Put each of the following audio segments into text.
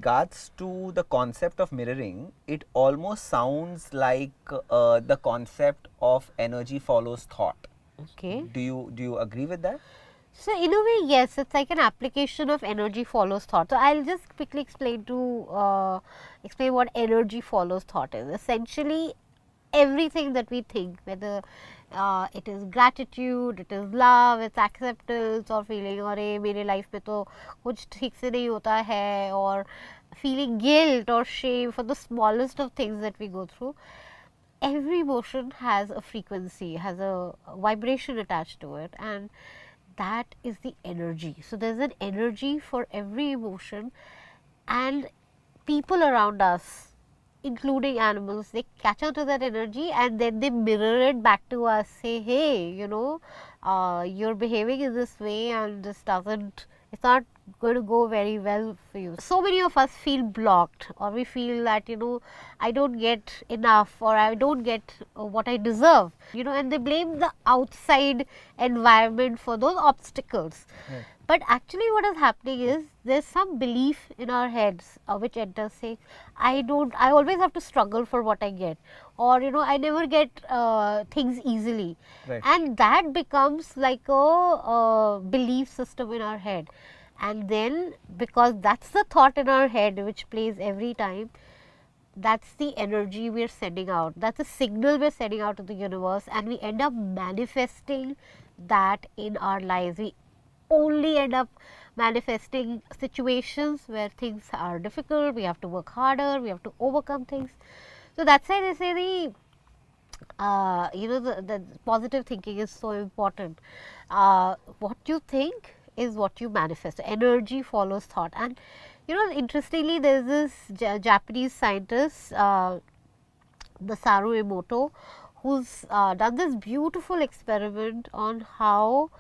Regards to the concept of mirroring, it almost sounds like the concept of energy follows thought. Okay. Do you agree with that? So, in a way, yes, it's like an application of energy follows thought. So, I'll just quickly explain what energy follows thought is. Essentially, everything that we think, whether it is gratitude, it is love, it's acceptance or feeling अरे मेरे life में तो कुछ ठीक से नहीं होता है, or feeling guilt or shame for the smallest of things that we go through. Every emotion has a frequency, has a vibration attached to it, and that is the energy. So, there is an energy for every emotion, and people around us, including animals, they catch on to that energy and then they mirror it back to us, say, hey, you're behaving in this way and this doesn't, it's not going to go very well for you. So many of us feel blocked, or we feel that, I don't get enough, or I don't get what I deserve, and they blame the outside environment for those obstacles. Right. But actually what is happening is there's some belief in our heads which enters saying, I always have to struggle for what I get, or I never get things easily. Right. And that becomes like a belief system in our head. And then because that's the thought in our head which plays every time, that's the energy we are sending out, that's a signal we are sending out to the universe, and we end up manifesting that in our lives. We only end up manifesting situations where things are difficult, we have to work harder, we have to overcome things. So, that's why they say the positive thinking is so important. What you think is what you manifest. Energy follows thought. And interestingly, there is this Japanese scientist, Masaru Emoto, who's done this beautiful experiment on how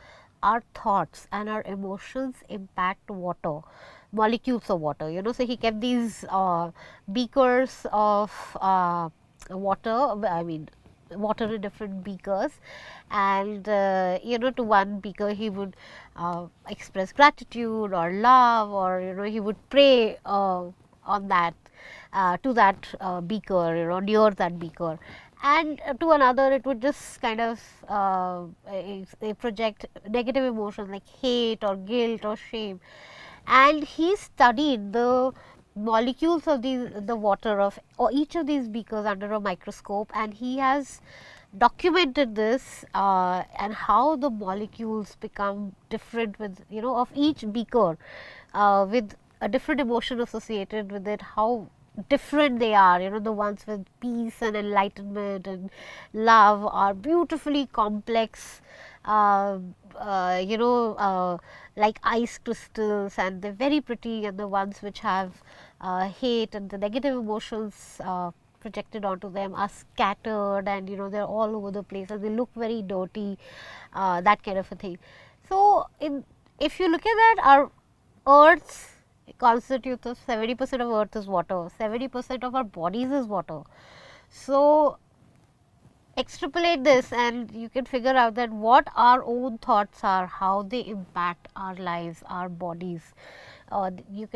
our thoughts and our emotions impact water, molecules of water. So he kept these beakers of water, water in different beakers, and to one beaker he would express gratitude or love, or he would pray on that to that beaker, near that beaker, and to another it would just kind of project negative emotions like hate or guilt or shame. And he studied the molecules of the water of each of these beakers under a microscope, and he has documented this and how the molecules become different with of each beaker with a different emotion associated with it, how different they are. The ones with peace and enlightenment and love are beautifully complex, like ice crystals, and they're very pretty, and the ones which have hate and the negative emotions projected onto them are scattered, and they're all over the place and they look very dirty, that kind of a thing. So, if you look at that, our Earth's constitutes of 70% of Earth is water, 70% of our bodies is water. So, extrapolate this and you can figure out that what our own thoughts are, how they impact our lives, our bodies. We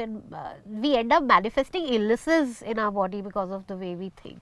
end up manifesting illnesses in our body because of the way we think.